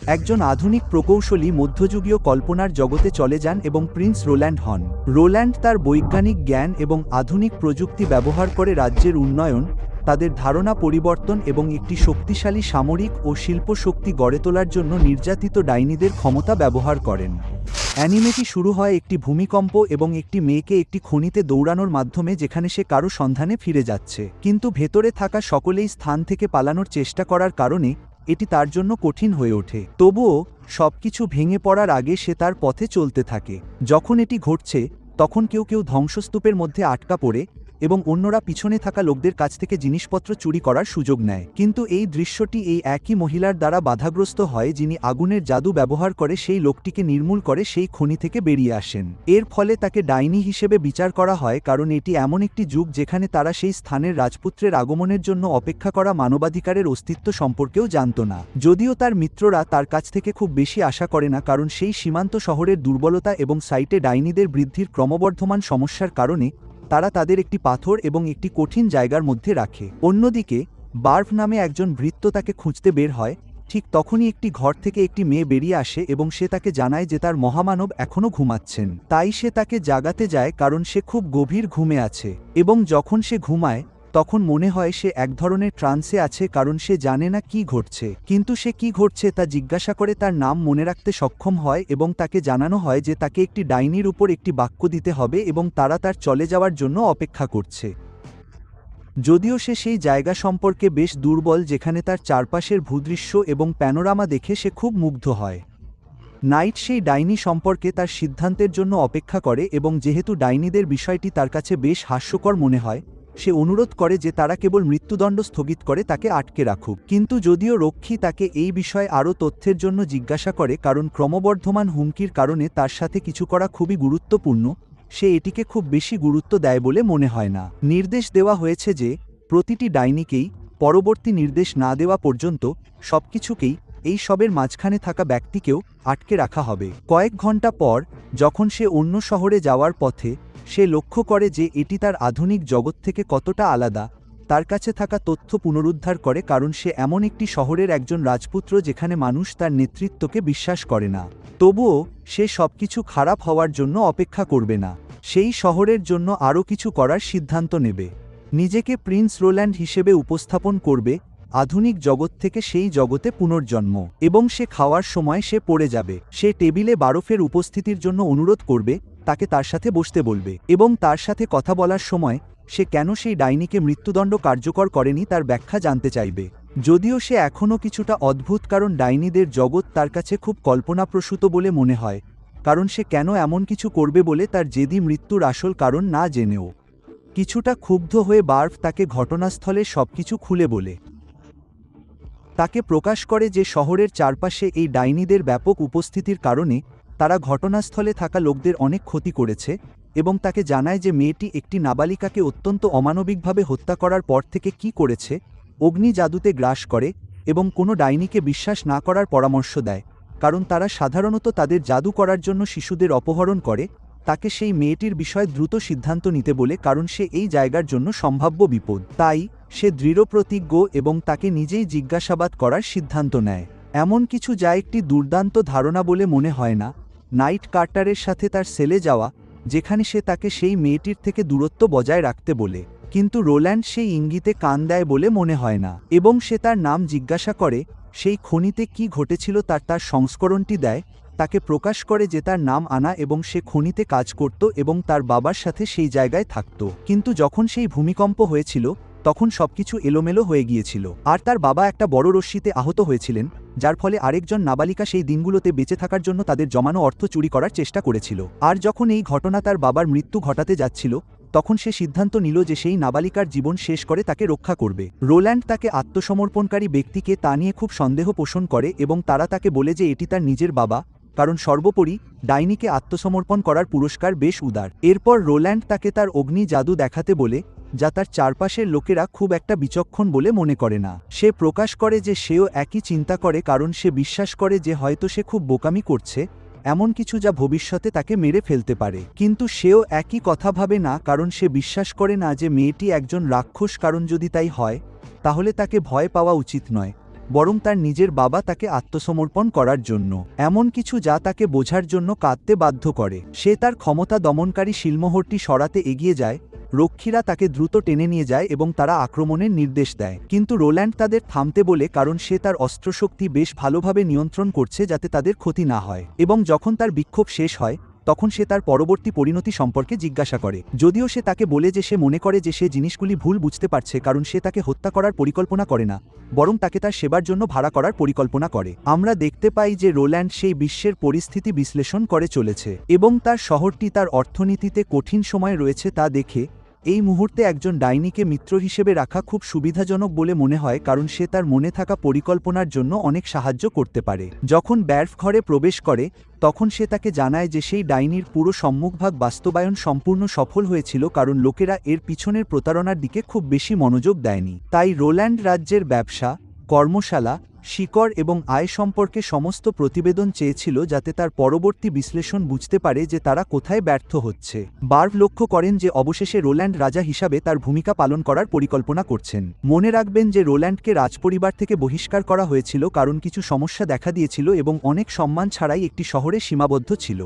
একজন আধুনিক প্রকৌশলী মধ্যযুগীয় কল্পনার জগতে চলে যান এবং প্রিন্স রোল্যান্ড হন। রোল্যান্ড তার বৈজ্ঞানিক জ্ঞান এবং আধুনিক প্রযুক্তি ব্যবহার করে রাজ্যের উন্নয়ন, তাদের ধারণা পরিবর্তন এবং একটি শক্তিশালী সামরিক ও শিল্প শক্তি গড়ে তোলার জন্য নির্যাতিত ডাইনিদের ক্ষমতা ব্যবহার করেন। অ্যানিমেটি শুরু হয় একটি ভূমিকম্প এবং একটি মেয়েকে একটি খনিতে দৌড়ানোর মাধ্যমে, যেখানে সে কারো সন্ধানে ফিরে যাচ্ছে, কিন্তু ভেতরে থাকা সকলেই স্থান থেকে পালানোর চেষ্টা করার কারণে এটি তার জন্য কঠিন হয়ে ওঠে। তবুও সবকিছু ভেঙে পড়ার আগে সে তার পথে চলতে থাকে। যখন এটি ঘটছে তখন কেউ কেউ ধ্বংসস্তূপের মধ্যে আটকা পড়ে এবং অন্যরা পিছনে থাকা লোকদের কাছ থেকে জিনিসপত্র চুরি করার সুযোগ নেয়। কিন্তু এই দৃশ্যটি এই একই মহিলার দ্বারা বাধাগ্রস্ত হয়, যিনি আগুনের জাদু ব্যবহার করে সেই লোকটিকে নির্মূল করে সেই খনি থেকে বেরিয়ে আসেন। এর ফলে তাকে ডাইনি হিসেবে বিচার করা হয়, কারণ এটি এমন একটি যুগ যেখানে তারা সেই স্থানের রাজপুত্রের আগমনের জন্য অপেক্ষা করা মানবাধিকারের অস্তিত্ব সম্পর্কেও জানত না। যদিও তার মিত্ররা তার কাছ থেকে খুব বেশি আশা করে না, কারণ সেই সীমান্ত শহরের দুর্বলতা এবং সাইটে ডাইনিদের বৃদ্ধির ক্রমবর্ধমান সমস্যার কারণে তারা তাদের একটি পাথর এবং একটি কঠিন জায়গার মধ্যে রাখে। অন্যদিকে বার্ভ নামে একজন ভৃত্য তাকে খুঁজতে বের হয়। ঠিক তখনই একটি ঘর থেকে একটি মেয়ে বেরিয়ে আসে এবং সে তাকে জানায় যে তার মহামানব এখনও ঘুমাচ্ছেন। তাই সে তাকে জাগাতে যায়, কারণ সে খুব গভীর ঘুমে আছে এবং যখন সে ঘুমায় তখন মনে হয় সে এক ধরনের ট্রান্সে আছে, কারণ সে জানে না কি ঘটছে। কিন্তু সে কি ঘটছে তা জিজ্ঞাসা করে তার নাম মনে রাখতে সক্ষম হয় এবং তাকে জানানো হয় যে তাকে একটি ডাইনির উপর একটি বাক্য দিতে হবে এবং তারা তার চলে যাওয়ার জন্য অপেক্ষা করছে। যদিও সে সেই জায়গা সম্পর্কে বেশ দুর্বল, যেখানে তার চারপাশের ভূদৃশ্য এবং প্যানোরামা দেখে সে খুব মুগ্ধ হয়। নাইট সেই ডাইনি সম্পর্কে তার সিদ্ধান্তের জন্য অপেক্ষা করে এবং যেহেতু ডাইনিদের বিষয়টি তার কাছে বেশ হাস্যকর মনে হয়, সে অনুরোধ করে যে তারা কেবল মৃত্যুদণ্ড স্থগিত করে তাকে আটকে রাখুক। কিন্তু যদিও রক্ষী তাকে এই বিষয়ে আরও তথ্যের জন্য জিজ্ঞাসা করে, কারণ ক্রমবর্ধমান হুমকির কারণে তার সাথে কিছু করা খুবই গুরুত্বপূর্ণ, সে এটিকে খুব বেশি গুরুত্ব দেয় বলে মনে হয় না। নির্দেশ দেওয়া হয়েছে যে প্রতিটি ডাইনিকেই পরবর্তী নির্দেশ না দেওয়া পর্যন্ত সবকিছুকেই এই সবের মাঝখানে থাকা ব্যক্তিকেও আটকে রাখা হবে। কয়েক ঘন্টা পর যখন সে অন্য শহরে যাওয়ার পথে, সে লক্ষ্য করে যে এটি তার আধুনিক জগৎ থেকে কতটা আলাদা। তার কাছে থাকা তথ্য পুনরুদ্ধার করে, কারণ সে এমন একটি শহরের একজন রাজপুত্র যেখানে মানুষ তার নেতৃত্বকে বিশ্বাস করে না। তবুও সে সবকিছু খারাপ হওয়ার জন্য অপেক্ষা করবে না। সেই শহরের জন্য আরও কিছু করার সিদ্ধান্ত নেবে। নিজেকে প্রিন্স রোল্যান্ড হিসেবে উপস্থাপন করবে, আধুনিক জগৎ থেকে সেই জগতে পুনর্জন্ম। এবং সে খাওয়ার সময় সে পড়ে যাবে। সে টেবিলে বারফের উপস্থিতির জন্য অনুরোধ করবে, তাকে তার সাথে বসতে বলবে এবং তার সাথে কথা বলার সময় সে কেন সেই ডাইনিকে মৃত্যুদণ্ড কার্যকর করেনি তার ব্যাখ্যা জানতে চাইবে। যদিও সে এখনও কিছুটা অদ্ভুত, কারণ ডাইনিদের জগৎ তার কাছে খুব কল্পনাপ্রসূত বলে মনে হয়, কারণ সে কেন এমন কিছু করবে বলে তার জেদি মৃত্যুর আসল কারণ না জেনেও। কিছুটা ক্ষুব্ধ হয়ে বার্ভ তাকে ঘটনাস্থলে সবকিছু খুলে বলে। তাকে প্রকাশ করে যে শহরের চারপাশে এই ডাইনিদের ব্যাপক উপস্থিতির কারণে তারা ঘটনাস্থলে থাকা লোকদের অনেক ক্ষতি করেছে, এবং তাকে জানায় যে মেয়েটি একটি নাবালিকাকে অত্যন্ত অমানবিকভাবে হত্যা করার পর থেকে কি করেছে, অগ্নি জাদুতে গ্রাস করে এবং কোনো ডাইনিকে বিশ্বাস না করার পরামর্শ দেয়, কারণ তারা সাধারণত তাদের জাদু করার জন্য শিশুদের অপহরণ করে। তাকে সেই মেয়েটির বিষয়ে দ্রুত সিদ্ধান্ত নিতে বলে, কারণ সে এই জায়গার জন্য সম্ভাব্য বিপদ। তাই সে দৃঢ়প্রতিজ্ঞ এবং তাকে নিজেই জিজ্ঞাসাবাদ করার সিদ্ধান্ত নেয়। এমন কিছু যা একটি দুর্দান্ত ধারণা বলে মনে হয় না, নাইট কার্টারের সাথে তার সেলে যাওয়া, যেখানে সে তাকে সেই মেয়েটির থেকে দূরত্ব বজায় রাখতে বলে। কিন্তু রোল্যান্ড সেই ইঙ্গিতে কান দেয় বলে মনে হয় না, এবং সে তার নাম জিজ্ঞাসা করে। সেই খনিতে কি ঘটেছিল তার সংস্করণটি দেয়, তাকে প্রকাশ করে যে তার নাম আনা এবং সে খনিতে কাজ করত এবং তার বাবার সাথে সেই জায়গায় থাকত। কিন্তু যখন সেই ভূমিকম্প হয়েছিল তখন সবকিছু এলোমেলো হয়ে গিয়েছিল, আর তার বাবা একটা বড় রশ্মিতে আহত হয়েছিলেন, যার ফলে আরেকজন নাবালিকা সেই দিনগুলোতে বেঁচে থাকার জন্য তাদের জমানো অর্থ চুরি করার চেষ্টা করেছিল। আর যখন এই ঘটনা তার বাবার মৃত্যু ঘটাতে যাচ্ছিল, তখন সে সিদ্ধান্ত নিল যে সেই নাবালিকার জীবন শেষ করে তাকে রক্ষা করবে। রোল্যান্ড তাকে আত্মসমর্পণকারী ব্যক্তিকে তা নিয়ে খুব সন্দেহ পোষণ করে এবং তারা তাকে বলে যে এটি তার নিজের বাবা, কারণ সর্বোপরি ডাইনিকে আত্মসমর্পণ করার পুরস্কার বেশ উদার। এরপর রোল্যান্ড তাকে তার অগ্নি জাদু দেখাতে বলে, যা তার চারপাশের লোকেরা খুব একটা বিচক্ষণ বলে মনে করে না। সে প্রকাশ করে যে সেও একই চিন্তা করে, কারণ সে বিশ্বাস করে যে হয়তো সে খুব বোকামি করছে, এমন কিছু যা ভবিষ্যতে তাকে মেরে ফেলতে পারে। কিন্তু সেও একই কথা ভাবে না, কারণ সে বিশ্বাস করে না যে মেয়েটি একজন রাক্ষস, কারণ যদি তাই হয় তাহলে তাকে ভয় পাওয়া উচিত নয়। বরং তার নিজের বাবা তাকে আত্মসমর্পণ করার জন্য। এমন কিছু যা তাকে বোঝার জন্য কাঁদতে বাধ্য করে। সে তার ক্ষমতা দমনকারী শিলমোহরটি সরাতে এগিয়ে যায়, রক্ষীরা তাকে দ্রুত টেনে নিয়ে যায় এবং তারা আক্রমণের নির্দেশ দেয়। কিন্তু রোল্যান্ড তাদের থামতে বলে, কারণ সে তার অস্ত্রশক্তি বেশ ভালোভাবে নিয়ন্ত্রণ করছে যাতে তাদের ক্ষতি না হয়। এবং যখন তার বিক্ষোভ শেষ হয় তখন সে তার পরবর্তী পরিণতি সম্পর্কে জিজ্ঞাসা করে। যদিও সে তাকে বলে যে সে মনে করে যে সে জিনিসগুলি ভুল বুঝতে পারছে, কারণ সে তাকে হত্যা করার পরিকল্পনা করে না, বরং তাকে তার সেবার জন্য ভাড়া করার পরিকল্পনা করে। আমরা দেখতে পাই যে রোল্যান্ড সেই বিশ্বের পরিস্থিতি বিশ্লেষণ করে চলেছে এবং তার শহরটি তার অর্থনীতিতে কঠিন সময় রয়েছে তা দেখে এই মুহূর্তে একজন ডাইনিকে মিত্র হিসেবে রাখা খুব সুবিধাজনক বলে মনে হয়, কারণ সে তার মনে থাকা পরিকল্পনার জন্য অনেক সাহায্য করতে পারে। যখন ব্যার্ফ ঘরে প্রবেশ করে তখন সে তাকে জানায় যে সেই ডাইনির পুরো সম্মুখভাগ বাস্তবায়ন সম্পূর্ণ সফল হয়েছিল, কারণ লোকেরা এর পিছনের প্রতারণার দিকে খুব বেশি মনোযোগ দেয়নি। তাই রোল্যান্ড রাজ্যের ব্যবসা, কর্মশালা, শিকড় এবং আয় সম্পর্কে সমস্ত প্রতিবেদন চেয়েছিল যাতে তার পরবর্তী বিশ্লেষণ বুঝতে পারে যে তারা কোথায় ব্যর্থ হচ্ছে। বার্ভ লক্ষ্য করেন যে অবশেষে রোল্যান্ড রাজা হিসাবে তার ভূমিকা পালন করার পরিকল্পনা করছেন। মনে রাখবেন যে রোল্যান্ডকে রাজপরিবার থেকে বহিষ্কার করা হয়েছিল কারণ কিছু সমস্যা দেখা দিয়েছিল এবং অনেক সম্মান ছাড়াই একটি শহরে সীমাবদ্ধ ছিল।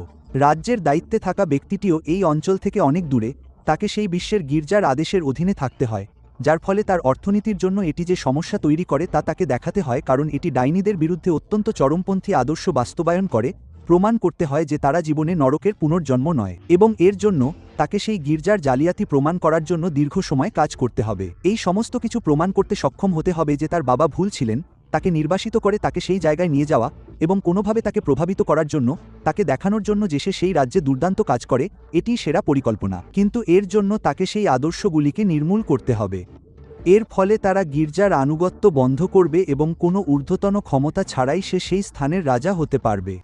রাজ্যের দায়িত্বে থাকা ব্যক্তিটিও এই অঞ্চল থেকে অনেক দূরে, তাকে সেই বিশ্বের গির্জার আদেশের অধীনে থাকতে হয়, যার ফলে তার অর্থনীতির জন্য এটি যে সমস্যা তৈরি করে তা তাকে দেখাতে হয়, কারণ এটি ডাইনিদের বিরুদ্ধে অত্যন্ত চরমপন্থী আদর্শ বাস্তবায়ন করে। প্রমাণ করতে হয় যে তারা জীবনে নরকের পুনর্জন্ম নয়, এবং এর জন্য তাকে সেই গির্জার জালিয়াতি প্রমাণ করার জন্য দীর্ঘ সময় কাজ করতে হবে। এই সমস্ত কিছু প্রমাণ করতে সক্ষম হতে হবে যে তার বাবা ভুল ছিলেন, তাকে নির্বাসিত করে তাকে সেই জায়গায় নিয়ে যাওয়া এবং কোনোভাবে তাকে প্রভাবিত করার জন্য, তাকে দেখানোর জন্য যে সে সেই রাজ্যে দুর্দান্ত কাজ করে, এটিই সেরা পরিকল্পনা। কিন্তু এর জন্য তাকে সেই আদর্শগুলিকে নির্মূল করতে হবে। এর ফলে তারা গির্জার আনুগত্য বন্ধ করবে এবং কোনো ঊর্ধ্বতন ক্ষমতা ছাড়াই সে সেই স্থানের রাজা হতে পারবে।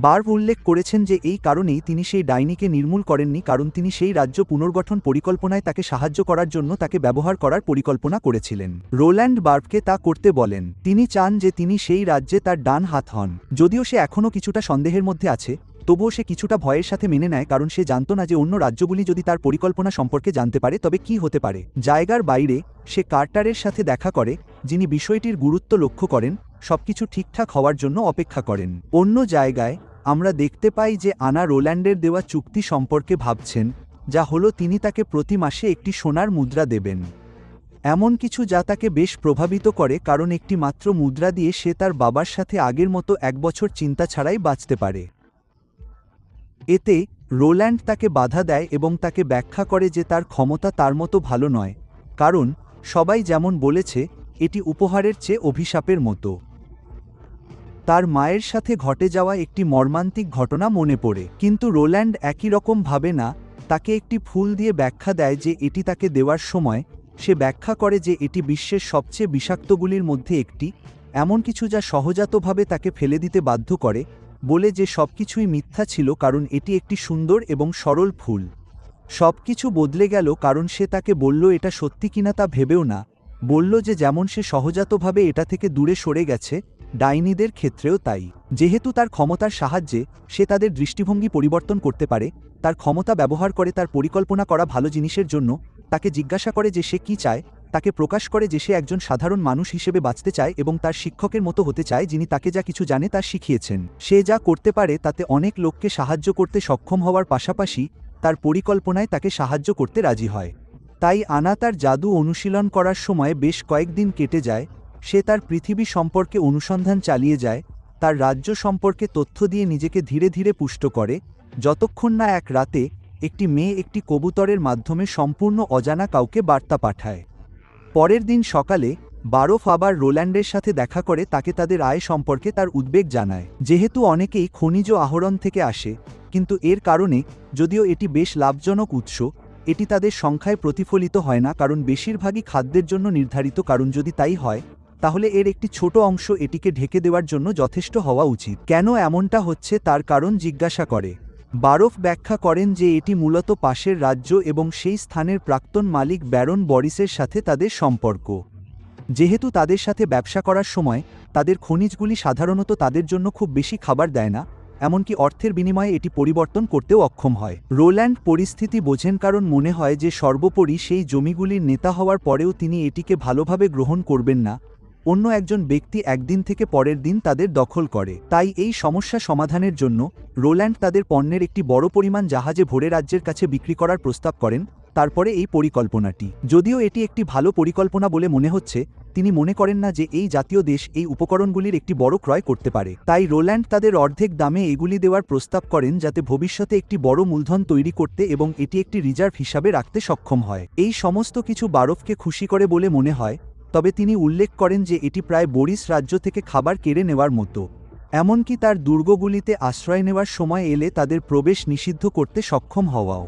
বার্ভ উল্লেখ করেছেন যে এই কারণেই তিনি সেই ডাইনিকে নির্মূল করেননি, কারণ তিনি সেই রাজ্য পুনর্গঠন পরিকল্পনায় তাকে সাহায্য করার জন্য তাকে ব্যবহার করার পরিকল্পনা করেছিলেন। রোল্যান্ড বার্ভকে তা করতে বলেন। তিনি চান যে তিনি সেই রাজ্যে তার ডান হাত হন। যদিও সে এখনও কিছুটা সন্দেহের মধ্যে আছে, তবুও সে কিছুটা ভয়ের সাথে মেনে নেয়, কারণ সে জানত না যে অন্য রাজ্যগুলি যদি তার পরিকল্পনা সম্পর্কে জানতে পারে তবে কি হতে পারে। জায়গার বাইরে সে কার্টারের সাথে দেখা করে, যিনি বিষয়টির গুরুত্ব লক্ষ্য করেন, সবকিছু ঠিকঠাক হওয়ার জন্য অপেক্ষা করেন। অন্য জায়গায় আমরা দেখতে পাই যে আনা রোল্যান্ডের দেওয়া চুক্তি সম্পর্কে ভাবছেন, যা হলো তিনি তাকে প্রতি মাসে একটি সোনার মুদ্রা দেবেন। এমন কিছু যা তাকে বেশ প্রভাবিত করে, কারণ একটি মাত্র মুদ্রা দিয়ে সে তার বাবার সাথে আগের মতো 1 বছর চিন্তা ছাড়াই বাঁচতে পারে। এতে রোল্যান্ড তাকে বাধা দেয় এবং তাকে ব্যাখ্যা করে যে তার ক্ষমতা তার মতো ভালো নয়, কারণ সবাই যেমন বলেছে এটি উপহারের চেয়ে অভিশাপের মতো। তার মায়ের সাথে ঘটে যাওয়া একটি মর্মান্তিক ঘটনা মনে পড়ে, কিন্তু রোল্যান্ড একই রকম ভাবে না। তাকে একটি ফুল দিয়ে ব্যাখ্যা দেয় যে এটি তাকে দেওয়ার সময় সে ব্যাখ্যা করে যে এটি বিশ্বের সবচেয়ে বিষাক্তগুলির মধ্যে একটি, এমন কিছু যা সহজাতভাবে তাকে ফেলে দিতে বাধ্য করে, বলে যে সবকিছুই মিথ্যা ছিল, কারণ এটি একটি সুন্দর এবং সরল ফুল। সবকিছু বদলে গেল কারণ সে তাকে বলল এটা সত্যি কিনা তা ভেবেও না, বলল যে যেমন সে সহজাতভাবে এটা থেকে দূরে সরে গেছে, ডাইনিদের ক্ষেত্রেও তাই। যেহেতু তার ক্ষমতার সাহায্যে সে তাদের দৃষ্টিভঙ্গি পরিবর্তন করতে পারে, তার ক্ষমতা ব্যবহার করে তার পরিকল্পনা করা ভালো জিনিসের জন্য, তাকে জিজ্ঞাসা করে যে সে কী চায়, তাকে প্রকাশ করে যে সে একজন সাধারণ মানুষ হিসেবে বাঁচতে চায় এবং তার শিক্ষকের মতো হতে চায় যিনি তাকে যা কিছু জানে তা শিখিয়েছেন। সে যা করতে পারে তাতে অনেক লোককে সাহায্য করতে সক্ষম হওয়ার পাশাপাশি তার পরিকল্পনায় তাকে সাহায্য করতে রাজি হয়। তাই আনা তার জাদু অনুশীলন করার সময় বেশ কয়েকদিন কেটে যায়। সে তার পৃথিবী সম্পর্কে অনুসন্ধান চালিয়ে যায়, তার রাজ্য সম্পর্কে তথ্য দিয়ে নিজেকে ধীরে ধীরে পুষ্ট করে, যতক্ষণ না এক রাতে একটি মেয়ে একটি কবুতরের মাধ্যমে সম্পূর্ণ অজানা কাউকে বার্তা পাঠায়। পরের দিন সকালে বারফ আবার রোল্যান্ডের সাথে দেখা করে তাকে তাদের আয় সম্পর্কে তার উদ্বেগ জানায়। যেহেতু অনেকেই খনিজ আহরণ থেকে আসে, কিন্তু এর কারণে যদিও এটি বেশ লাভজনক উৎস, এটি তাদের সংখ্যায় প্রতিফলিত হয় না, কারণ বেশিরভাগই খাদ্যের জন্য নির্ধারিত। কারণ যদি তাই হয় তাহলে এর একটি ছোট অংশ এটিকে ঢেকে দেওয়ার জন্য যথেষ্ট হওয়া উচিত। কেন এমনটা হচ্ছে তার কারণ জিজ্ঞাসা করে। বারফ ব্যাখ্যা করেন যে এটি মূলত পাশের রাজ্য এবং সেই স্থানের প্রাক্তন মালিক ব্যারন বরিসের সাথে তাদের সম্পর্ক। যেহেতু তাদের সাথে ব্যবসা করার সময় তাদের খনিজগুলি সাধারণত তাদের জন্য খুব বেশি খাবার দেয় না, এমনকি অর্থের বিনিময়ে এটি পরিবর্তন করতেও অক্ষম হয়। রোল্যান্ড পরিস্থিতি বোঝেন, কারণ মনে হয় যে সর্বোপরি সেই জমিগুলির নেতা হওয়ার পরেও তিনি এটিকে ভালোভাবে গ্রহণ করবেন না, অন্য একজন ব্যক্তি একদিন থেকে পরের দিন তাদের দখল করে। তাই এই সমস্যা সমাধানের জন্য রোল্যান্ড তাদের পণ্যের একটি বড় পরিমাণ জাহাজে ভরে রাজ্যের কাছে বিক্রি করার প্রস্তাব করেন। তারপরে এই পরিকল্পনাটি, যদিও এটি একটি ভালো পরিকল্পনা বলে মনে হচ্ছে, তিনি মনে করেন না যে এই জাতীয় দেশ এই উপকরণগুলির একটি বড় ক্রয় করতে পারে। তাই রোল্যান্ড তাদের অর্ধেক দামে এগুলি দেওয়ার প্রস্তাব করেন যাতে ভবিষ্যতে একটি বড় মূলধন তৈরি করতে এবং এটি একটি রিজার্ভ হিসাবে রাখতে সক্ষম হয়। এই সমস্ত কিছু বারফকে খুশি করে বলে মনে হয়, তবে তিনি উল্লেখ করেন যে এটি প্রায় বরিস রাজ্য থেকে খাবার কেড়ে নেওয়ার মতো, এমনকি তার দুর্গগুলিতে আশ্রয় নেওয়ার সময় এলে তাদের প্রবেশ নিষিদ্ধ করতে সক্ষম হওয়াও।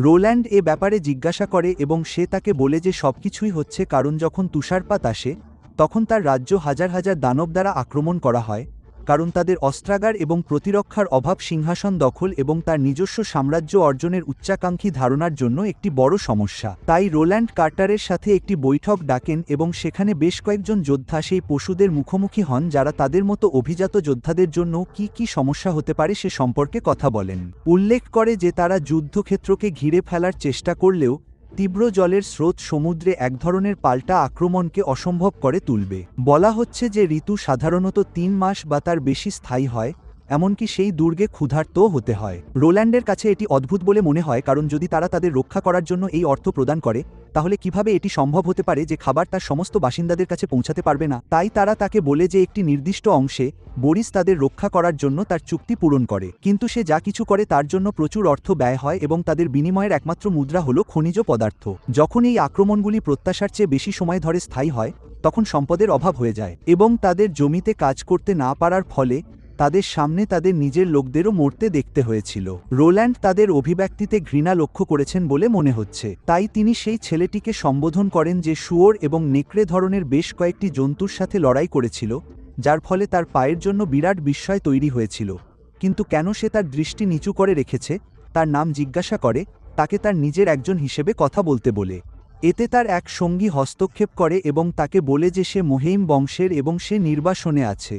রোল্যান্ড এ ব্যাপারে জিজ্ঞাসা করে এবং সে তাকে বলে যে সবকিছুই হচ্ছে কারণ যখন তুষারপাত আসে তখন তার রাজ্য হাজার হাজার দানব দ্বারা আক্রমণ করা হয়, কারণ তাদের অস্ত্রাগার এবং প্রতিরক্ষার অভাব সিংহাসন দখল এবং তার নিজস্ব সাম্রাজ্য অর্জনের উচ্চাকাঙ্ক্ষী ধারণার জন্য একটি বড় সমস্যা। তাই রোল্যান্ড কার্টারের সাথে একটি বৈঠক ডাকেন এবং সেখানে বেশ কয়েকজন যোদ্ধা সেই পশুদের মুখোমুখি হন যারা তাদের মতো অভিজাত যোদ্ধাদের জন্য কি কি সমস্যা হতে পারে সে সম্পর্কে কথা বলেন। উল্লেখ করে যে তারা যুদ্ধক্ষেত্রকে ঘিরে ফেলার চেষ্টা করলেও তীব্র জলের স্রোত সমুদ্রে এক ধরনের পাল্টা আক্রমণকে অসম্ভব করে তুলবে। বলা হচ্ছে যে ঋতু সাধারণত 3 মাস বা তার বেশি স্থায়ী হয়, এমনকি সেই দুর্গে ক্ষুধার্তও হতে হয়। রোল্যান্ডের কাছে এটি অদ্ভুত বলে মনে হয়, কারণ যদি তারা তাদের রক্ষা করার জন্য এই অর্থ প্রদান করে তাহলে কিভাবে এটি সম্ভব হতে পারে যে খাবার তার সমস্ত বাসিন্দাদের কাছে পৌঁছাতে পারবে না। তাই তারা তাকে বলে যে একটি নির্দিষ্ট অংশে বরিস তাদের রক্ষা করার জন্য তার চুক্তি পূরণ করে, কিন্তু সে যা কিছু করে তার জন্য প্রচুর অর্থ ব্যয় হয় এবং তাদের বিনিময়ের একমাত্র মুদ্রা হল খনিজ পদার্থ। যখন এই আক্রমণগুলি প্রত্যাশার চেয়ে বেশি সময় ধরে স্থায়ী হয় তখন সম্পদের অভাব হয়ে যায় এবং তাদের জমিতে কাজ করতে না পারার ফলে তাদের সামনে তাদের নিজের লোকদেরও মরতে দেখতে হয়েছিল। রোল্যান্ড তাদের অভিব্যক্তিতে ঘৃণা লক্ষ্য করেছেন বলে মনে হচ্ছে, তাই তিনি সেই ছেলেটিকে সম্বোধন করেন যে শুয়োর এবং নেকড়ে ধরনের বেশ কয়েকটি জন্তুর সাথে লড়াই করেছিল, যার ফলে তার পায়ের জন্য বিরাট বিস্ময় তৈরি হয়েছিল। কিন্তু কেন সে তার দৃষ্টি নিচু করে রেখেছে তার নাম জিজ্ঞাসা করে, তাকে তার নিজের একজন হিসেবে কথা বলতে বলে। এতে তার এক সঙ্গী হস্তক্ষেপ করে এবং তাকে বলে যে সে মোহেইম বংশের এবং সে নির্বাসনে আছে।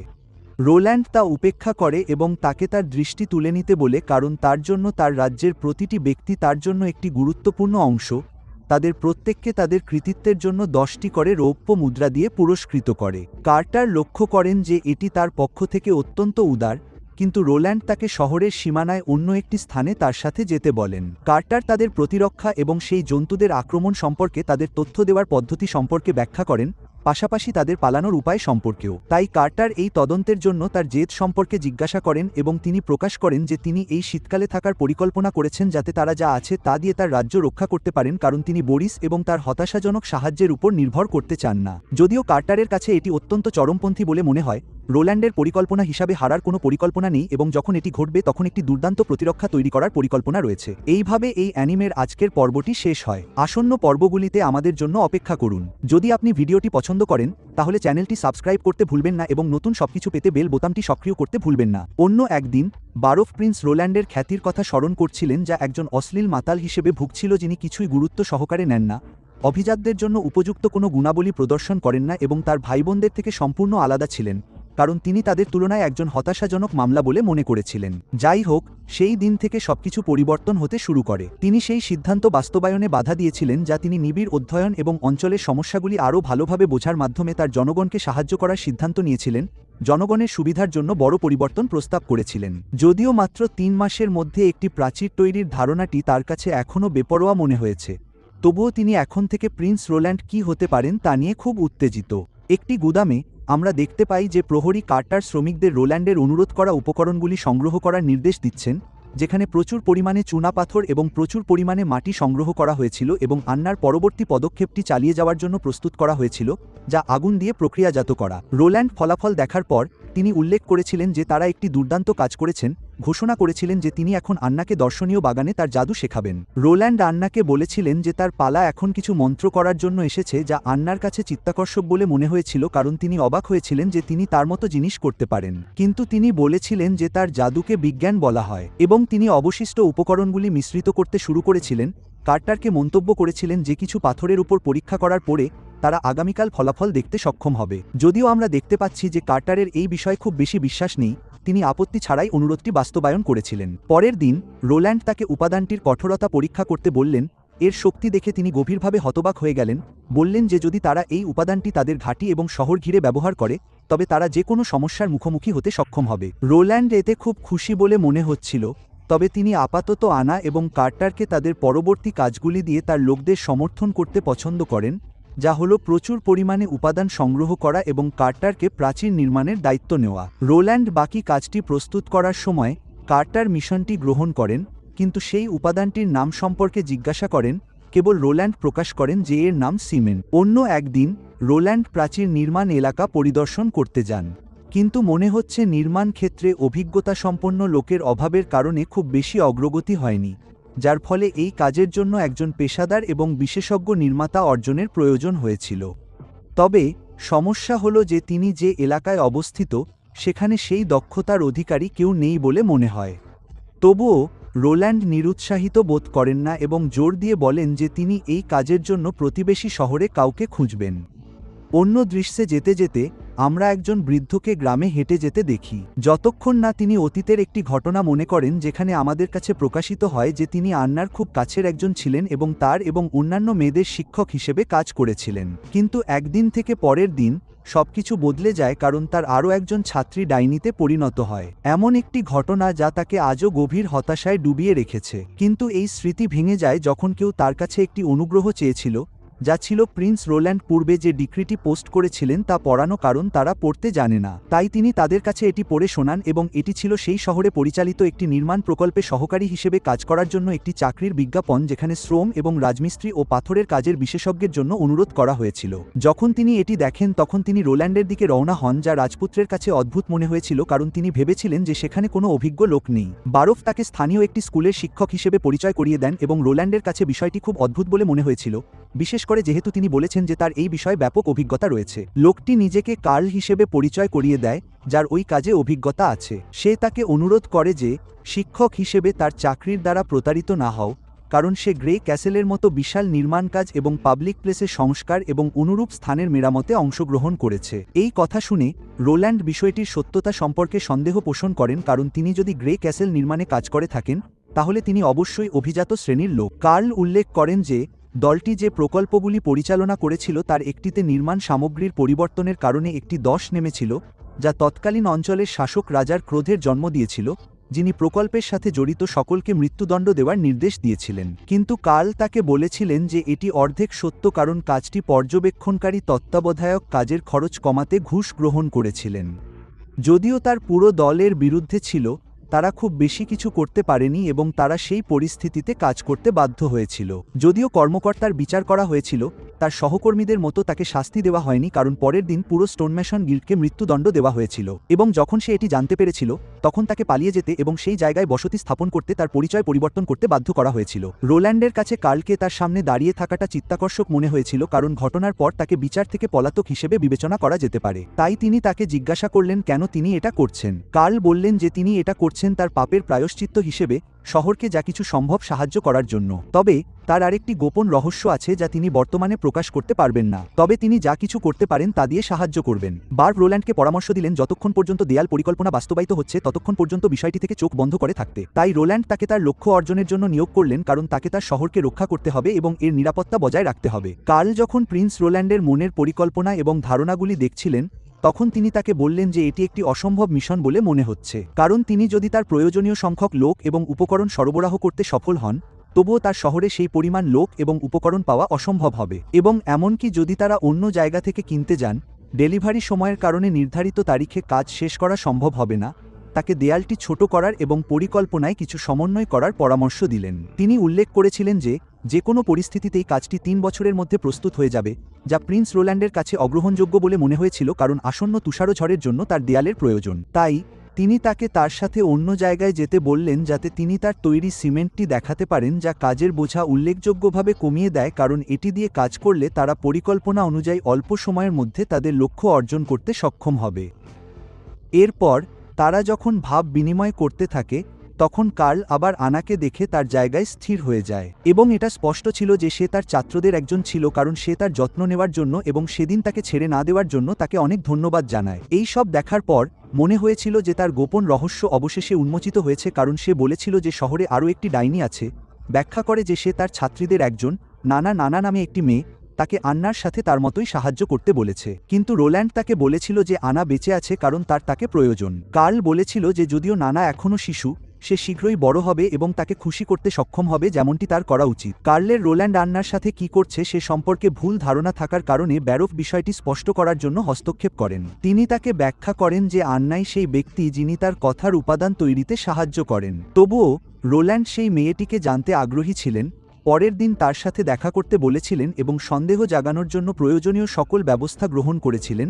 রোল্যান্ড তা উপেক্ষা করে এবং তাকে তার দৃষ্টি তুলে নিতে বলে, কারণ তার জন্য তার রাজ্যের প্রতিটি ব্যক্তি তার জন্য একটি গুরুত্বপূর্ণ অংশ। তাদের প্রত্যেককে তাদের কৃতিত্বের জন্য 10টি করে রৌপ্য মুদ্রা দিয়ে পুরস্কৃত করে। কার্টার লক্ষ্য করেন যে এটি তার পক্ষ থেকে অত্যন্ত উদার, কিন্তু রোল্যান্ড তাকে শহরের সীমানায় অন্য একটি স্থানে তার সাথে যেতে বলেন। কার্টার তাদের প্রতিরক্ষা এবং সেই জন্তুদের আক্রমণ সম্পর্কে তাদের তথ্য দেওয়ার পদ্ধতি সম্পর্কে ব্যাখ্যা করেন, পাশাপাশি তাদের পালানোর উপায় সম্পর্কেও। তাই কার্টার এই তদন্তের জন্য তার জেদ সম্পর্কে জিজ্ঞাসা করেন এবং তিনি প্রকাশ করেন যে তিনি এই শীতকালে থাকার পরিকল্পনা করেছেন যাতে তারা যা আছে তা দিয়ে তার রাজ্য রক্ষা করতে পারেন, কারণ তিনি বরিস এবং তার হতাশাজনক সাহায্যের উপর নির্ভর করতে চান না। যদিও কার্টারের কাছে এটি অত্যন্ত চরমপন্থী বলে মনে হয়, রোল্যান্ডের পরিকল্পনা হিসাবে হারার কোনো পরিকল্পনা নেই এবং যখন এটি ঘটবে তখন একটি দুর্দান্ত প্রতিরক্ষা তৈরি করার পরিকল্পনা রয়েছে। এইভাবে এই অ্যানিমের আজকের পর্বটি শেষ হয়। আসন্ন পর্বগুলিতে আমাদের জন্য অপেক্ষা করুন। যদি আপনি ভিডিওটি পছন্দ করেন তাহলে চ্যানেলটি সাবস্ক্রাইব করতে ভুলবেন না এবং নতুন সবকিছু পেতে বেল বোতামটি সক্রিয় করতে ভুলবেন না। অন্য একদিন বারফ প্রিন্স রোল্যান্ডের খ্যাতির কথা স্মরণ করছিলেন, যা একজন অশ্লীল মাতাল হিসেবে ভুগছিল যিনি কিছুই গুরুত্ব সহকারে নেন না, অভিজাতদের জন্য উপযুক্ত কোনো গুণাবলী প্রদর্শন করেন না এবং তার ভাইবোনদের থেকে সম্পূর্ণ আলাদা ছিলেন, কারণ তিনি তাদের তুলনায় একজন হতাশাজনক মামলা বলে মনে করেছিলেন। যাই হোক, সেই দিন থেকে সবকিছু পরিবর্তন হতে শুরু করে। তিনি সেই সিদ্ধান্ত বাস্তবায়নে বাধা দিয়েছিলেন যা তিনি নিবিড় অধ্যয়ন এবং অঞ্চলের সমস্যাগুলি আরও ভালোভাবে বোঝার মাধ্যমে তার জনগণকে সাহায্য করার সিদ্ধান্ত নিয়েছিলেন, জনগণের সুবিধার জন্য বড় পরিবর্তন প্রস্তাব করেছিলেন। যদিও মাত্র 3 মাসের মধ্যে একটি প্রাচীর তৈরির ধারণাটি তার কাছে এখনও বেপরোয়া মনে হয়েছে, তবুও তিনি এখন থেকে প্রিন্স রোল্যান্ড কী হতে পারেন তা নিয়ে খুব উত্তেজিত। একটি গুদামে আমরা দেখতে পাই যে প্রহরী কার্টার শ্রমিকদের রোল্যান্ডের অনুরোধ করা উপকরণগুলি সংগ্রহ করার নির্দেশ দিচ্ছেন, যেখানে প্রচুর পরিমাণে চুনাপাথর এবং প্রচুর পরিমাণে মাটি সংগ্রহ করা হয়েছিল এবং আন্নার পরবর্তী পদক্ষেপটি চালিয়ে যাওয়ার জন্য প্রস্তুত করা হয়েছিল, যা আগুন দিয়ে প্রক্রিয়াজাত করা। রোল্যান্ড ফলাফল দেখার পর তিনি উল্লেখ করেছিলেন যে তারা একটি দুর্দান্ত কাজ করেছেন, ঘোষণা করেছিলেন যে তিনি এখন আন্নাকে দর্শনীয় বাগানে তার জাদু শেখাবেন। রোল্যান্ড আন্নাকে বলেছিলেন যে তার পালা এখন কিছু মন্ত্র করার জন্য এসেছে, যা আন্নার কাছে চিত্তাকর্ষক বলে মনে হয়েছিল, কারণ তিনি অবাক হয়েছিলেন যে তিনি তার মতো জিনিস করতে পারেন। কিন্তু তিনি বলেছিলেন যে তার জাদুকে বিজ্ঞান বলা হয় এবং তিনি অবশিষ্ট উপকরণগুলি মিশ্রিত করতে শুরু করেছিলেন। কার্টারকে মন্তব্য করেছিলেন যে কিছু পাথরের উপর পরীক্ষা করার পরে তারা আগামীকাল ফলাফল দেখতে সক্ষম হবে। যদিও আমরা দেখতে পাচ্ছি যে কার্টারের এই বিষয়ে খুব বেশি বিশ্বাস নেই, তিনি আপত্তি ছাড়াই অনুরোধটি বাস্তবায়ন করেছিলেন। পরের দিন রোল্যান্ড তাকে উপাদানটির কঠোরতা পরীক্ষা করতে বললেন, এর শক্তি দেখে তিনি গভীরভাবে হতবাক হয়ে গেলেন, বললেন যে যদি তারা এই উপাদানটি তাদের ঘাঁটি এবং শহর ঘিরে ব্যবহার করে তবে তারা যে কোনো সমস্যার মুখোমুখি হতে সক্ষম হবে। রোল্যান্ড এতে খুব খুশি বলে মনে হচ্ছিল, তবে তিনি আপাতত আনা এবং কার্টারকে তাদের পরবর্তী কাজগুলি দিয়ে তার লোকদের সমর্থন করতে পছন্দ করেন, যা হলো প্রচুর পরিমাণে উপাদান সংগ্রহ করা এবং কার্টারকে প্রাচীর নির্মাণের দায়িত্ব নেওয়া। রোল্যান্ড বাকি কাজটি প্রস্তুত করার সময় কার্টার মিশনটি গ্রহণ করেন, কিন্তু সেই উপাদানটির নাম সম্পর্কে জিজ্ঞাসা করেন। কেবল রোল্যান্ড প্রকাশ করেন যে এর নাম সিমেন্ট। অন্য একদিন রোল্যান্ড প্রাচীর নির্মাণ এলাকা পরিদর্শন করতে যান, কিন্তু মনে হচ্ছে নির্মাণ ক্ষেত্রে অভিজ্ঞতা সম্পন্ন লোকের অভাবের কারণে খুব বেশি অগ্রগতি হয়নি, যার ফলে এই কাজের জন্য একজন পেশাদার এবং বিশেষজ্ঞ নির্মাতা অর্জনের প্রয়োজন হয়েছিল। তবে সমস্যা হলো যে তিনি যে এলাকায় অবস্থিত সেখানে সেই দক্ষতার অধিকারী কেউ নেই বলে মনে হয়। তবুও রোল্যান্ড নিরুৎসাহিত বোধ করেন না এবং জোর দিয়ে বলেন যে তিনি এই কাজের জন্য প্রতিবেশী শহরে কাউকে খুঁজবেন। অন্য দৃশ্যে যেতে যেতে আমরা একজন বৃদ্ধকে গ্রামে হেঁটে যেতে দেখি, যতক্ষণ না তিনি অতীতের একটি ঘটনা মনে করেন যেখানে আমাদের কাছে প্রকাশিত হয় যে তিনি আন্নার খুব কাছের একজন ছিলেন এবং তার এবং অন্যান্য মেয়েদের শিক্ষক হিসেবে কাজ করেছিলেন। কিন্তু একদিন থেকে পরের দিন সবকিছু বদলে যায় কারণ তার আরও একজন ছাত্রী ডাইনিতে পরিণত হয়। এমন একটি ঘটনা যা তাকে আজও গভীর হতাশায় ডুবিয়ে রেখেছে। কিন্তু এই স্মৃতি ভেঙে যায় যখন কেউ তার কাছে একটি অনুগ্রহ চেয়েছিল, যা ছিল প্রিন্স রোল্যান্ড পূর্বে যে ডিক্রিটি পোস্ট করেছিলেন তা পড়ানো, কারণ তারা পড়তে জানে না। তাই তিনি তাদের কাছে এটি পড়ে শোনান এবং এটি ছিল সেই শহরে পরিচালিত একটি নির্মাণ প্রকল্পে সহকারী হিসেবে কাজ করার জন্য একটি চাকরির বিজ্ঞাপন, যেখানে শ্রম এবং রাজমিস্ত্রি ও পাথরের কাজের বিশেষজ্ঞের জন্য অনুরোধ করা হয়েছিল। যখন তিনি এটি দেখেন তখন তিনি রোল্যান্ডের দিকে রওনা হন, যা রাজপুত্রের কাছে অদ্ভুত মনে হয়েছিল কারণ তিনি ভেবেছিলেন যে সেখানে কোনো অভিজ্ঞ লোক নেই। বারফ তাকে স্থানীয় একটি স্কুলের শিক্ষক হিসেবে পরিচয় করিয়ে দেন এবং রোল্যান্ডের কাছে বিষয়টি খুব অদ্ভুত বলে মনে হয়েছিল, বিশেষ করে যেহেতু তিনি বলেছেন যে তার এই বিষয়ে ব্যাপক অভিজ্ঞতা রয়েছে। লোকটি নিজেকে কার্ল হিসেবে পরিচয় করিয়ে দেয়, যার ওই কাজে অভিজ্ঞতা আছে। সে তাকে অনুরোধ করে যে শিক্ষক হিসেবে তার চাকরির দ্বারা প্রতারিত না হও, কারণ সে গ্রে ক্যাসেলের মতো বিশাল নির্মাণ কাজ এবং পাবলিক প্লেসের সংস্কার এবং অনুরূপ স্থানের মেরামতে অংশগ্রহণ করেছে। এই কথা শুনে রোল্যান্ড বিষয়টির সত্যতা সম্পর্কে সন্দেহ পোষণ করেন, কারণ তিনি যদি গ্রে ক্যাসেল নির্মাণে কাজ করে থাকেন তাহলে তিনি অবশ্যই অভিজাত শ্রেণীর লোক। কার্ল উল্লেখ করেন যে দলটি যে প্রকল্পগুলি পরিচালনা করেছিল তার একটিতে নির্মাণ সামগ্রীর পরিবর্তনের কারণে একটি দশ নেমেছিল, যা তৎকালীন অঞ্চলের শাসক রাজার ক্রোধের জন্ম দিয়েছিল, যিনি প্রকল্পের সাথে জড়িত সকলকে মৃত্যুদণ্ড দেওয়ার নির্দেশ দিয়েছিলেন। কিন্তু কার্ল তাকে বলেছিলেন যে এটি অর্ধেক সত্য, কারণ কাজটি পর্যবেক্ষণকারী তত্ত্বাবধায়ক কাজের খরচ কমাতে ঘুষ গ্রহণ করেছিলেন। যদিও তার পুরো দলের বিরুদ্ধে ছিল, তারা খুব বেশি কিছু করতে পারেনি এবং তারা সেই পরিস্থিতিতে কাজ করতে বাধ্য হয়েছিল। যদিও কর্মকর্তার বিচার করা হয়েছিল, তার সহকর্মীদের মতো তাকে শাস্তি দেওয়া হয়নি, কারণ পরের দিন পুরো স্টোনম্যাসন গিল্ডকে মৃত্যুদণ্ড দেওয়া হয়েছিল এবং যখন সে এটি জানতে পেরেছিল তখন তাকে পালিয়ে যেতে এবং সেই জায়গায় বসতি স্থাপন করতে তার পরিচয় পরিবর্তন করতে বাধ্য করা হয়েছিল। রোল্যান্ডের কাছে কার্লকে তার সামনে দাঁড়িয়ে থাকাটা চিত্তাকর্ষক মনে হয়েছিল, কারণ ঘটনার পর তাকে বিচার থেকে পলাতক হিসেবে বিবেচনা করা যেতে পারে। তাই তিনি তাকে জিজ্ঞাসা করলেন কেন তিনি এটা করছেন। কার্ল বললেন যে তিনি এটা করছেন তার পাপের প্রায়শ্চিত্ত হিসেবে, শহরকে যা কিছু সম্ভব সাহায্য করার জন্য। তবে তার আরেকটি গোপন রহস্য আছে যা তিনি বর্তমানে প্রকাশ করতে পারবেন না, তবে তিনি যা কিছু করতে পারেন তা দিয়ে সাহায্য করবেন। বার্ব রোল্যান্ডকে পরামর্শ দিলেন যতক্ষণ পর্যন্ত দেয়াল পরিকল্পনা বাস্তবায়িত হচ্ছে ততক্ষণ পর্যন্ত বিষয়টি থেকে চোখ বন্ধ করে থাকতে। তাই রোল্যান্ড তাকে তার লক্ষ্য অর্জনের জন্য নিয়োগ করলেন, কারণ তাকে তার শহরকে রক্ষা করতে হবে এবং এর নিরাপত্তা বজায় রাখতে হবে। কার্ল যখন প্রিন্স রোল্যান্ডের মনের পরিকল্পনা এবং ধারণাগুলি দেখছিলেন তখন তিনি তাকে বললেন যে এটি একটি অসম্ভব মিশন বলে মনে হচ্ছে, কারণ তিনি যদি তার প্রয়োজনীয় সংখ্যক লোক এবং উপকরণ সরবরাহ করতে সফল হন তবুও তার শহরে সেই পরিমাণ লোক এবং উপকরণ পাওয়া অসম্ভব হবে, এবং এমনকি যদি তারা অন্য জায়গা থেকে কিনতে যান ডেলিভারি সময়ের কারণে নির্ধারিত তারিখে কাজ শেষ করা সম্ভব হবে না। তাকে দেয়ালটি ছোট করার এবং পরিকল্পনায় কিছু সমন্বয় করার পরামর্শ দিলেন। তিনি উল্লেখ করেছিলেন যে কোনো পরিস্থিতিতেই কাজটি 3 বছরের মধ্যে প্রস্তুত হয়ে যাবে, যা প্রিন্স রোল্যান্ডের কাছে অগ্রহণযোগ্য বলে মনে হয়েছিল, কারণ আসন্ন তুষারঝড়ের জন্য তার দেয়ালের প্রয়োজন। তাই তিনি তাকে তার সাথে অন্য জায়গায় যেতে বললেন যাতে তিনি তার তৈরি সিমেন্টটি দেখাতে পারেন, যা কাজের বোঝা উল্লেখযোগ্যভাবে কমিয়ে দেয়, কারণ এটি দিয়ে কাজ করলে তারা পরিকল্পনা অনুযায়ী অল্প সময়ের মধ্যে তাদের লক্ষ্য অর্জন করতে সক্ষম হবে। এরপর তারা যখন ভাব বিনিময় করতে থাকে তখন কার্ল আবার আনাকে দেখে তার জায়গায় স্থির হয়ে যায়, এবং এটা স্পষ্ট ছিল যে সে তার ছাত্রদের একজন ছিল, কারণ সে তার যত্ন নেওয়ার জন্য এবং সেদিন তাকে ছেড়ে না দেওয়ার জন্য তাকে অনেক ধন্যবাদ জানায়। এই সব দেখার পর মনে হয়েছিল যে তার গোপন রহস্য অবশেষে উন্মোচিত হয়েছে, কারণ সে বলেছিল যে শহরে আরও একটি ডাইনি আছে ব্যাখ্যা করে যে সে তার ছাত্রীদের একজন নানা নানা নামে একটি মেয়ে তাকে আন্নার সাথে তার মতোই সাহায্য করতে বলেছে, কিন্তু রোল্যান্ড তাকে বলেছিল যে আনা বেঁচে আছে কারণ তাকে প্রয়োজন। কার্ল বলেছিল যে যদিও নানা এখনও শিশু, সে শীঘ্রই বড় হবে এবং তাকে খুশি করতে সক্ষম হবে যেমনটি তার করা উচিত। কার্লের রোল্যান্ড আন্নার সাথে কি করছে সে সম্পর্কে ভুল ধারণা থাকার কারণে ব্যারোফ বিষয়টি স্পষ্ট করার জন্য হস্তক্ষেপ করেন। তিনি তাকে ব্যাখ্যা করেন যে আন্নাই সেই ব্যক্তি যিনি তার কথার উপাদান তৈরিতে সাহায্য করেন। তবুও রোল্যান্ড সেই মেয়েটিকে জানতে আগ্রহী ছিলেন, পরের দিন তার সাথে দেখা করতে বলেছিলেন এবং সন্দেহ জাগানোর জন্য প্রয়োজনীয় সকল ব্যবস্থা গ্রহণ করেছিলেন,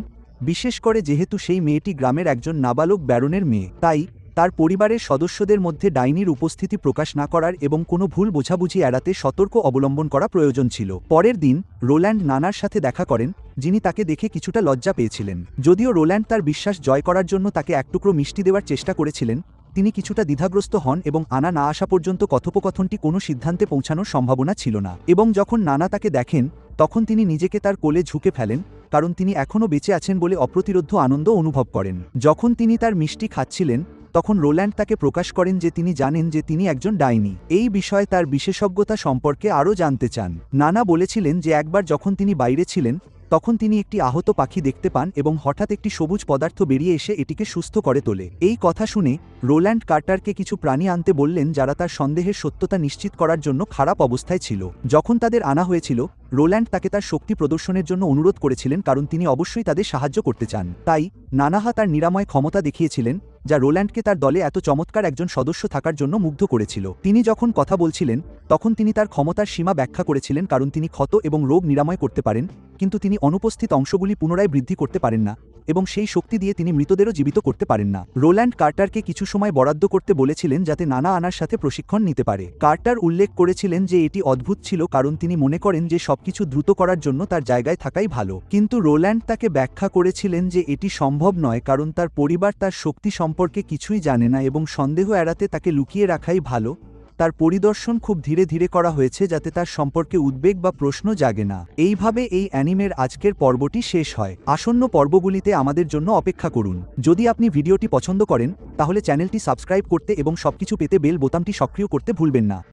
বিশেষ করে যেহেতু সেই মেয়েটি গ্রামের একজন নাবালক ব্যারনের মেয়ে। তাই তার পরিবারের সদস্যদের মধ্যে ডাইনির উপস্থিতি প্রকাশ না করার এবং কোনো ভুল বোঝাবুঝি এড়াতে সতর্ক অবলম্বন করা প্রয়োজন ছিল। পরের দিন রোল্যান্ড নানার সাথে দেখা করেন, যিনি তাকে দেখে কিছুটা লজ্জা পেয়েছিলেন। যদিও রোল্যান্ড তার বিশ্বাস জয় করার জন্য তাকে এক টুকরো মিষ্টি দেওয়ার চেষ্টা করেছিলেন, তিনি কিছুটা দ্বিধাগ্রস্ত হন এবং আনা না আসা পর্যন্ত কথোপকথনটি কোনো সিদ্ধান্তে পৌঁছানোর সম্ভাবনা ছিল না। এবং যখন নানা তাকে দেখেন তখন তিনি নিজেকে তার কোলে ঝুঁকে ফেলেন, কারণ তিনি এখনও বেঁচে আছেন বলে অপ্রতিরোধ্য আনন্দ অনুভব করেন। যখন তিনি তার মিষ্টি খাচ্ছিলেন তখন রোল্যান্ড তাকে প্রকাশ করেন যে তিনি জানেন যে তিনি একজন ডাইনি। এই বিষয়ে তার বিশেষজ্ঞতা সম্পর্কে আরও জানতে চান। নানা বলেছিলেন যে একবার যখন তিনি বাইরে ছিলেন তখন তিনি একটি আহত পাখি দেখতে পান এবং হঠাৎ একটি সবুজ পদার্থ বেরিয়ে এসে এটিকে সুস্থ করে তোলে। এই কথা শুনে রোল্যান্ড কার্টারকে কিছু প্রাণী আনতে বললেন যারা তার সন্দেহের সত্যতা নিশ্চিত করার জন্য খারাপ অবস্থায় ছিল। যখন তাদের আনা হয়েছিল রোল্যান্ড তাকে তার শক্তি প্রদর্শনের জন্য অনুরোধ করেছিলেন, কারণ তিনি অবশ্যই তাদের সাহায্য করতে চান। তাই নানাহা তার নিরাময় ক্ষমতা দেখিয়েছিলেন, যা রোল্যান্ডকে তার দলে এত চমৎকার একজন সদস্য থাকার জন্য মুগ্ধ করেছিল। তিনি যখন কথা বলছিলেন তখন তিনি তার ক্ষমতার সীমা ব্যাখ্যা করেছিলেন, কারণ তিনি ক্ষত এবং রোগ নিরাময় করতে পারেন, কিন্তু তিনি অনুপস্থিত অংশগুলি পুনরায় বৃদ্ধি করতে পারেন না এবং সেই শক্তি দিয়ে তিনি মৃতদেরও জীবিত করতে পারেন না। রোল্যান্ড কার্টারকে কিছু সময় বরাদ্দ করতে বলেছিলেন যাতে নানা আনার সাথে প্রশিক্ষণ নিতে পারে। কার্টার উল্লেখ করেছিলেন যে এটি অদ্ভুত ছিল কারণ তিনি মনে করেন যে সবকিছু দ্রুত করার জন্য তার জায়গায় থাকাই ভালো, কিন্তু রোল্যান্ড তাকে ব্যাখ্যা করেছিলেন যে এটি সম্ভব নয় কারণ তার পরিবার তার শক্তি সম্পর্কে কিছুই জানে না এবং সন্দেহ এড়াতে তাকে লুকিয়ে রাখাই ভালো। তার পরিদর্শন খুব ধীরে ধীরে করা হয়েছে যাতে তার সম্পর্কে উদ্বেগ বা প্রশ্ন জাগে না। এইভাবে এই অ্যানিমের আজকের পর্বটি শেষ হয়। আসন্ন পর্বগুলিতে আমাদের জন্য অপেক্ষা করুন। যদি আপনি ভিডিওটি পছন্দ করেন তাহলে চ্যানেলটি সাবস্ক্রাইব করতে এবং সবকিছু পেতে বেল বোতামটি সক্রিয় করতে ভুলবেন না।